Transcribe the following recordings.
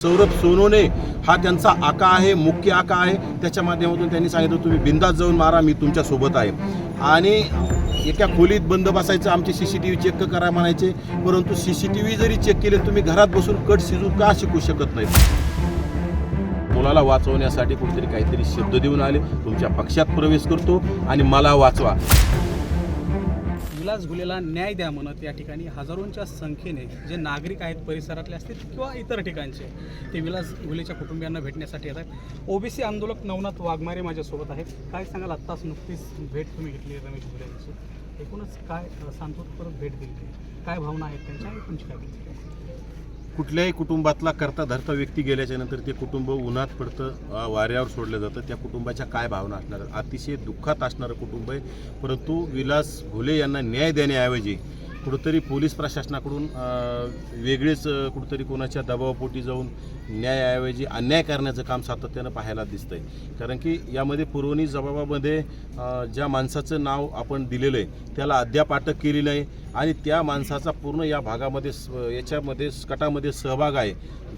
सौरभ सोनोने हा त्यांचा आका आहे, मुख्य आका आहे. त्याच्या माध्यमातून त्यांनी सांगितलं तुम्ही बिंदास जाऊन मारा, मी तुमच्या सोबत आहे. आणि एका खोलीत बंद बसायचं, आमचे CCTV चेक करा म्हणायचे. परंतु CCTV जरी चेक केले तुम्ही घरात बसून कट शिजू का शिकू शकत नाही? मुलाला वाचवण्यासाठी कुठेतरी काहीतरी शब्द देऊन आले, तुमच्या पक्षात प्रवेश करतो आणि मला वाचवा. विलास घुलेला न्याय द्या म्हणत या ठिकाणी हजारोंच्या संख्येने जे नागरिक आहेत परिसरातले असतील किंवा इतर ठिकाणचे ते विलास घुलेच्या कुटुंबियांना भेटण्यासाठी येतात. OBC आंदोलक नवनाथ वाघमारे माझ्यासोबत आहेत. काय सांगाल, आत्ताच नुकतीच भेट तुम्ही घेतली रमेश घुले यांची, एकूणच काय सांत्वनपूर्वक भेट दिली, काय भावना आहेत त्यांच्या आणि तुमची काय? कुठल्याही कुटुंबातला करता धरता व्यक्ती गेल्याच्या नंतर ते कुटुंब उन्हात पडतं, वाऱ्यावर सोडलं जातं. त्या कुटुंबाच्या काय भावना असणार? अतिशय दुःखात असणारं कुटुंब आहे. परंतु विलास घुले यांना न्याय देण्याऐवजी कुठंतरी पोलीस प्रशासनाकडून वेगळेच कुठंतरी कोणाच्या दबावापोटी जाऊन न्यायाऐवजी अन्याय करण्याचं काम सातत्यानं पाहायला दिसतं आहे. कारण की यामध्ये पुरवणी जबाबामध्ये ज्या माणसाचं नाव आपण दिलेलं आहे त्याला अद्याप अटक केली नाही आणि त्या माणसाचा पूर्ण या भागामध्ये याच्यामध्ये कटामध्ये सहभाग आहे.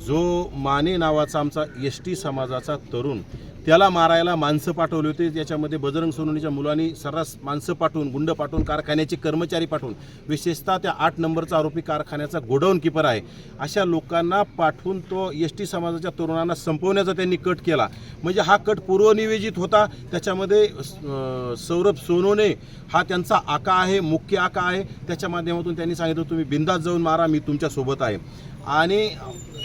जो माने नावाचा आमचा ST समाजाचा तरुण, त्याला मारायला माणसं पाठवली होती. त्याच्यामध्ये बजरंग सोनवणेच्या मुलांनी सर्रास माणसं पाठवून, गुंड पाठवून, कारखान्याचे कर्मचारी पाठवून, विशेषतः त्या 8 नंबरचा आरोपी कारखान्याचा गोडाऊन किपर आहे, अशा लोकांना पाठवून तो ST समाजाच्या तरुणांना संपवण्याचा त्यांनी कट केला. म्हणजे हा कट पूर्वनियोजित होता. त्याच्यामध्ये सौरभ सोनोने हा त्यांचा आका आहे, मुख्य आका आहे. त्याच्या माध्यमातून त्यांनी सांगितलं तुम्ही बिंदास जाऊन मारा, मी तुमच्या सोबत आहे. आणि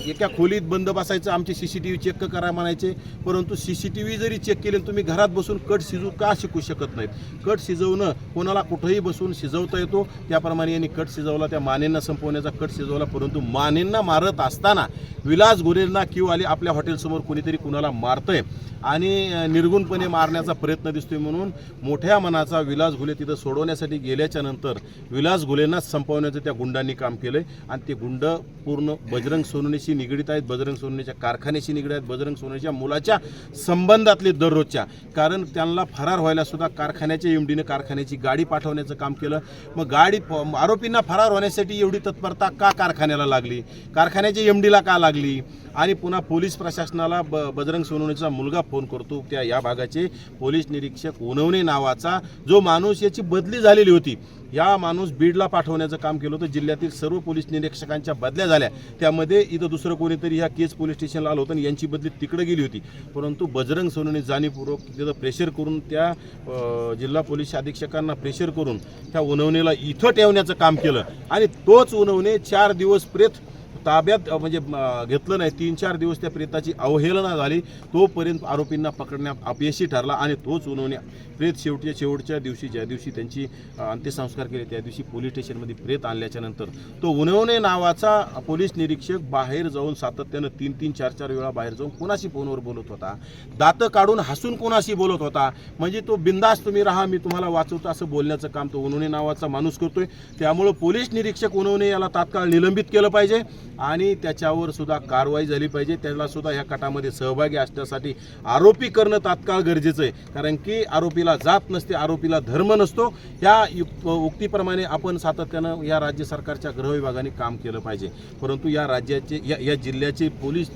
एका खोलीत बंद बसायचं, आमचे CCTV चेक करा म्हणायचे. परंतु CCTV जरी चेक केले तुम्ही घरात बसून कट शिजू का शिकू शकत नाहीत? कट शिजवणं कोणाला कुठंही बसून शिजवता येतो. त्याप्रमाणे यांनी कट शिजवला, त्या मानेंना संपवण्याचा कट शिजवला. परंतु मानेंना मारत असताना विलास घुलेंना क्यू आली, आपल्या हॉटेलसमोर कोणीतरी कुणाला मारतंय आणि निर्गुणपणे मारण्याचा प्रयत्न दिसतोय. म्हणून मोठ्या मनाचा विलास घुले तिथं सोडवण्यासाठी गेल्याच्या नंतर विलास घुलेंना संपवण्याचं त्या गुंडांनी काम केलंय. आणि ते गुंड पूर्ण बजरंग सोनवणेशी निगडीत आहेत, बजरंग सोनवणेच्या कारखान्याशी निगडीत आहेत, बजरंग सोनवणेच्या मुलाच्या संबंधातले दररोजच्या. कारण त्यांना फरार व्हायला सुद्धा कारखान्याच्या MDने कारखान्याची गाडी पाठवण्याचं काम केलं. मग आरोपींना फरार होण्यासाठी एवढी तत्परता का कारखान्याला लागली, कारखान्याच्या MDला का लागली? आणि पुन्हा पोलीस प्रशासनाला बजरंग सोनवणेचा मुलगा फोन करतो. या भागाचे पोलीस निरीक्षक उनवणे नावाचा जो माणूस, याची बदली झालेली होती, या माणूस बीडला पाठवण्याचं काम केलं होतं. जिल्ह्यातील सर्व पोलीस निरीक्षकांच्या बदल्या झाल्या. त्यामध्ये इथं दुसरं कोणीतरी ह्या केज पोलीस स्टेशनला आलं होतं आणि यांची बदली तिकडे गेली होती. परंतु बजरंग सोनवणे जाणीवपूर्वक तिथं प्रेशर करून, त्या जिल्हा पोलीस अधीक्षकांना प्रेशर करून त्या उनवणेला इथं ठेवण्याचं काम केलं. आणि तोच उनवणे 4 दिवस प्रेत ताब्यात म्हणजे घेतलं नाही. 3-4 दिवस त्या प्रेताची अवहेलना झाली. तोपर्यंत आरोपींना पकडण्यात अपयशी ठरला आणि तोच उनवणे प्रेत शेवटच्या दिवशी, ज्या दिवशी त्यांची अंत्यसंस्कार केले, त्या दिवशी पोलीस स्टेशनमध्ये प्रेत आणल्याच्या नंतर तो उनवणे नावाचा पोलीस निरीक्षक बाहेर जाऊन सातत्यानं 3-3, 4-4 वेळा बाहेर जाऊन कोणाशी फोनवर बोलत होता, दातं काढून हसून कोणाशी बोलत होता. म्हणजे तो बिंदास तुम्ही राहा, मी तुम्हाला वाचवतो असं बोलण्याचं काम तो उनवणे नावाचा माणूस करतोय. त्यामुळं पोलीस निरीक्षक उनवणे याला तात्काळ निलंबित केलं पाहिजे आणि त्याच्यावर सुद्धा कारवाई झाली पाहिजे. त्याला सुद्धा ह्या कटामध्ये सहभागी असण्यासाठी आरोपी करणं तात्काळ गरजेचं आहे. कारण की आरोपीला जात नसते, आरोपीला धर्म नसतो. या उक्तीप्रमाणे आपण सातत्यानं या राज्य सरकारच्या गृह विभागाने काम केलं पाहिजे. परंतु या राज्याचे या जिल्ह्याचे पोलीस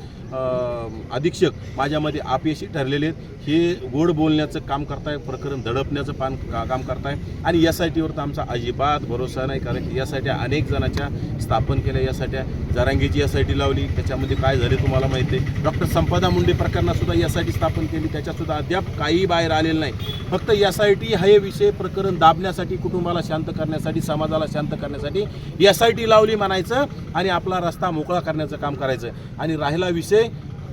अधीक्षक माझ्यामध्ये अपयशी ठरलेले आहेत. हे गोड बोलण्याचं काम करताय, प्रकरण दडपण्याचं काम करताय. आणि SITवर तर आमचा अजिबात भरोसा नाही. कारण की SIT अनेक जणांच्या स्थापन केल्या. SIT जरांगीची SIT लावली, त्याच्यामध्ये काय झाले तुम्हाला माहिती आहे. डॉक्टर संपदा मुंडे प्रकरणातसुद्धा SIT स्थापन केली, त्याच्यातसुद्धा अद्याप काही बाहेर आलेलं नाही. फक्त SIT हे विषय प्रकरण दाबण्यासाठी, कुटुंबाला शांत करण्यासाठी, समाजाला शांत करण्यासाठी SIT लावली म्हणायचं आणि आपला रस्ता मोकळा करण्याचं काम करायचं. आणि राहिला विषय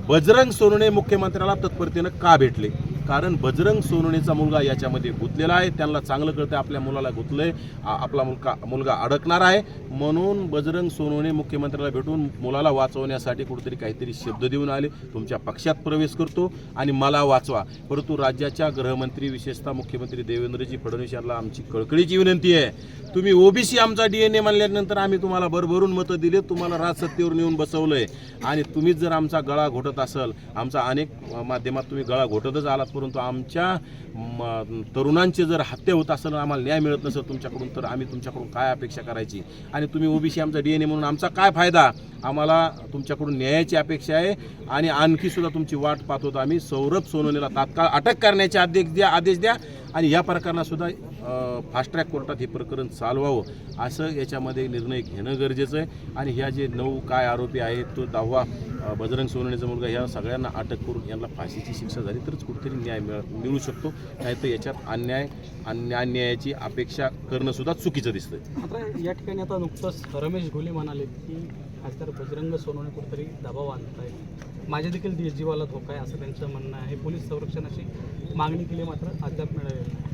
बजरंग सोनवणे मुख्यमंत्र्याला तत्परतेनं का भेटले? कारण बजरंग सोनवणेचा मुलगा याच्यामध्ये गुंतलेला आहे. त्यांना चांगलं कळतं आपल्या मुलाला गुंतलंय, आपला मुलगा अडकणार आहे. म्हणून बजरंग सोनवणे मुख्यमंत्र्याला भेटून मुलाला वाचवण्यासाठी कुठेतरी काहीतरी शब्द देऊन आले, तुमच्या पक्षात प्रवेश करतो आणि मला वाचवा. परंतु राज्याच्या गृहमंत्री, विशेषतः मुख्यमंत्री देवेंद्रजी फडणवीस यांना आमची कळकळीची विनंती आहे, तुम्ही OBC आमचा DNA मानल्यानंतर आम्ही तुम्हाला भरभरून मतं दिले, तुम्हाला राजसत्तेवर नेऊन बसवलंय आणि तुम्हीच जर आमचा गळा घोटत असाल, आमचा अनेक माध्यमात तुम्ही गळा घोटतच आलात, परंतु आमच्या तरुणांचे जर हत्या होत असेल आम्हाला न्याय मिळत नसेल तुमच्याकडून तर आम्ही तुमच्याकडून काय अपेक्षा करायची आणि तुम्ही ओबीसी आमचा DNA म्हणून आमचा काय फायदा. आम्हाला तुमच्याकडून न्यायाची अपेक्षा आहे आणि आणखी सुद्धा तुमची वाट पाहत होतो आम्ही. सौरभ सोनवणेला तात्काळ अटक करण्याचे आदेश द्या आणि या प्रकरणात सुद्धा फास्ट ट्रॅक कोर्टात हे प्रकरण चालवावं असं याच्यामध्ये निर्णय घेणं गरजेचं आहे. आणि ह्या जे 9 काय आरोपी आहेत तो 10वा बजरंग सोनवणेचा मुलगा ह्या सगळ्यांना अटक करून यांना फाशीची शिक्षा झाली तरच कुठेतरी न्याय मिळू शकतो. नाहीतर याच्यात अन्यायाची अपेक्षा करणं सुद्धा चुकीचं दिसतं. मात्र या ठिकाणी आता नुकतंच रमेश घोले म्हणाले की खासदार बजरंग सोनवणे कुठेतरी दबाव आणत आहेत, माझ्या देखील जीवाला धोका आहे असं त्यांचं म्हणणं आहे. पोलीस संरक्षणाची मागणी केली मात्र अद्याप मिळालेली नाही.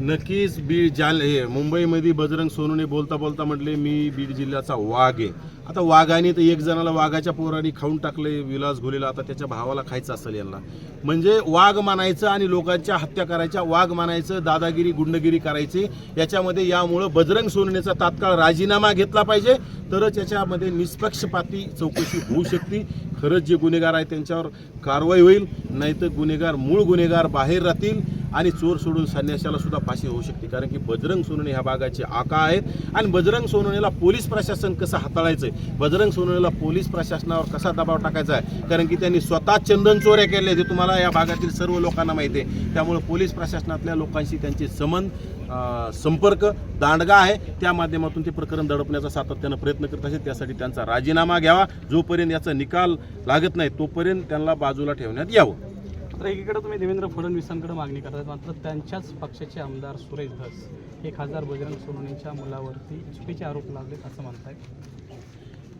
नक्कीच मुंबईमध्ये बजरंग सोनवणे बोलता म्हटले मी बीड जिल्ह्याचा वाघ आहे. आता वाघाने तर एक जणाला वाघाच्या पोराने खाऊन टाकले विलास घोलेला, आता त्याच्या भावाला खायचं असेल यांना. म्हणजे वाघ मानायचं आणि लोकांच्या हत्या करायच्या, वाघ मानायचं, दादागिरी गुंडगिरी करायची. याच्यामध्ये यामुळं बजरंग सोनवणेचा तात्काळ राजीनामा घेतला पाहिजे तरच याच्यामध्ये निष्पक्षपाती चौकशी होऊ शकते. खरंच जे गुन्हेगार आहेत त्यांच्यावर कारवाई होईल, नाहीतर मूळ गुन्हेगार बाहेर राहतील आणि चोर सोडून संन्याशाला सुद्धा फाशी होऊ शकते. कारण की बजरंग सोनवणे ह्या भागाचे आका आहेत आणि बजरंग सोनवणेला पोलीस प्रशासन कसं हाताळायचं आहे, बजरंग सोनवणेला पोलीस प्रशासनावर कसा दबाव टाकायचा आहे, कारण की त्यांनी स्वतः चंदन चोऱ्या केल्या जे तुम्हाला या भागातील सर्व लोकांना माहिती आहे. त्यामुळे पोलीस प्रशासनातल्या लोकांशी त्यांचे संपर्क दांडगा आहे. त्या माध्यमातून ते प्रकरण दडपण्याचा सातत्यानं प्रयत्न करत आहेत. त्यासाठी त्यांचा राजीनामा घ्यावा. जोपर्यंत याचा निकाल लागत नाही तोपर्यंत त्यांना बाजूला ठेवण्यात यावं. तर एकीकडे तुम्ही देवेंद्र फडणवीसांकडे मागणी करतात, मात्र त्यांच्याच पक्षाचे आमदार सुरेश धस हे खासदार बजरंग सोनवणेंच्या मुलावरती चुकीचे आरोप लावलेत असं म्हणतायत.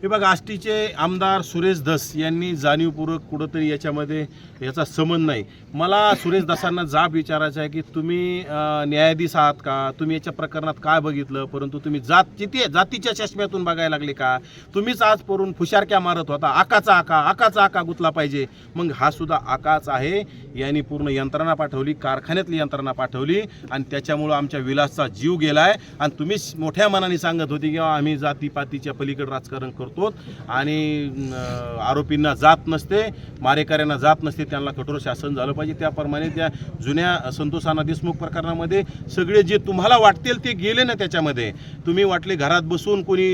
हे बघा, आष्टीचे आमदार सुरेश धस यांनी जाणीवपूर्वक कुठंतरी याचा संबंध नाही. मला सुरेश धसांना जाब विचारायचा आहे की तुम्ही न्यायाधीश आहात का, तुम्ही याच्या प्रकरणात काय बघितलं, परंतु तुम्ही जातीच्या चष्म्यातून बघायला लागले का, तुम्हीच आज परून फुशारक्या मारत होता, आकाचा आका गुतला पाहिजे. मग हा सुद्धा आकाच आहे. यांनी पूर्ण यंत्रणा पाठवली, कारखान्यातली यंत्रणा पाठवली आणि त्याच्यामुळं आमच्या विलासचा जीव गेलाय. आणि तुम्ही मोठ्या मनाने सांगत होती की आम्ही जातीपातीच्या पलीकडे राजकारण करतो आणि आरोपींना जात नसते, मारेकऱ्यांना जात नसते, त्यांना कठोर शासन झालं पाहिजे. त्याप्रमाणे त्या जुन्या संतोष अण्णा देशमुख प्रकरणामध्ये सगळे जे तुम्हाला वाटतील ते गेले ना. त्याच्यामध्ये तुम्ही वाटले घरात बसून कोणी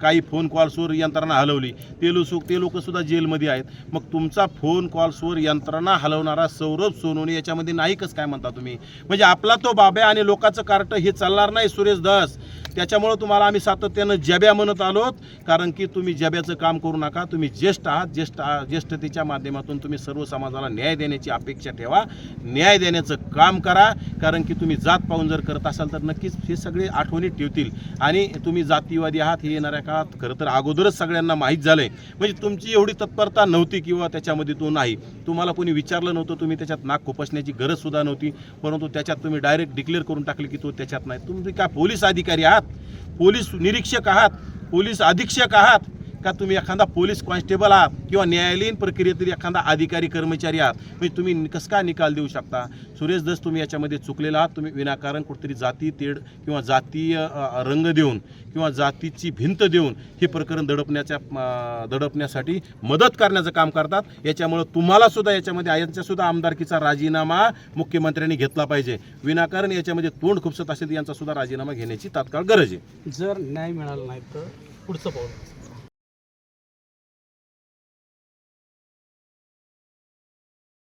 काही फोन कॉल्सवर यंत्रणा हलवली, ते लोक सुद्धा जेलमध्ये आहेत. मग तुमचा फोन कॉल्सवर यंत्रणा हलवणारा सौरभ सोनवणे याच्यामध्ये नाही कसं काय म्हणता तुम्ही. म्हणजे आपला तो बाब्या आणि लोकांचं कार्ट हे चालणार नाही सुरेश धस. त्याच्यामुळं तुम्हाला आम्ही सातत्यानं जब्या म्हणत आलोत, कारण की तुम्ही जब्याचं काम करू नका. तुम्ही ज्येष्ठ आहात, ज्येष्ठतेच्या माध्यमातून तुम्ही सर्व समाजाला न्याय देण्याची अपेक्षा ठेवा, न्याय देण्याचं काम करा. कारण की तुम्ही जात पाहून जर करत असाल तर नक्कीच हे सगळे आठवणीत ठेवतील आणि तुम्ही जातीवादी आहात हे येणाऱ्या काळात खरं तर अगोदरच सगळ्यांना माहीत झालंय. म्हणजे तुमची एवढी तत्परता नव्हती किंवा त्याच्यामध्ये तो नाही, तुम्हाला कोणी विचारलं नव्हतं, तुम्ही त्याच्यात नाक खुपसण्याची गरज सुद्धा नव्हती, परंतु त्याच्यात तुम्ही डायरेक्ट डिक्लेअर करून टाकले की तो त्याच्यात नाही. तुम्ही काय पोलीस अधिकारी आहात, पोलीस निरीक्षक आहात, पोलीस अधीक्षक आहात का, तुम्ही एखादा पोलीस कॉन्स्टेबल आहात किंवा न्यायालयीन प्रक्रियेतील एखादा अधिकारी कर्मचारी आहात. म्हणजे तुम्ही कसं काय निकाल देऊ शकता. सुरेश धस तुम्ही याच्यामध्ये चुकलेला आहात. तुम्ही विनाकारण कुठेतरी जाती तेढ किंवा जातीय रंग देऊन किंवा जातीची भिंत देऊन हे प्रकरण दडपण्यासाठी मदत करण्याचं काम करतात. याच्यामुळं तुम्हाला सुद्धा यांच्यासुद्धा आमदारकीचा राजीनामा मुख्यमंत्र्यांनी घेतला पाहिजे. विनाकारण याच्यामध्ये तोंड खुपसत असेल यांचा सुद्धा राजीनामा घेण्याची तात्काळ गरज आहे. जर न्याय मिळाला नाही तर पुढचं पाऊल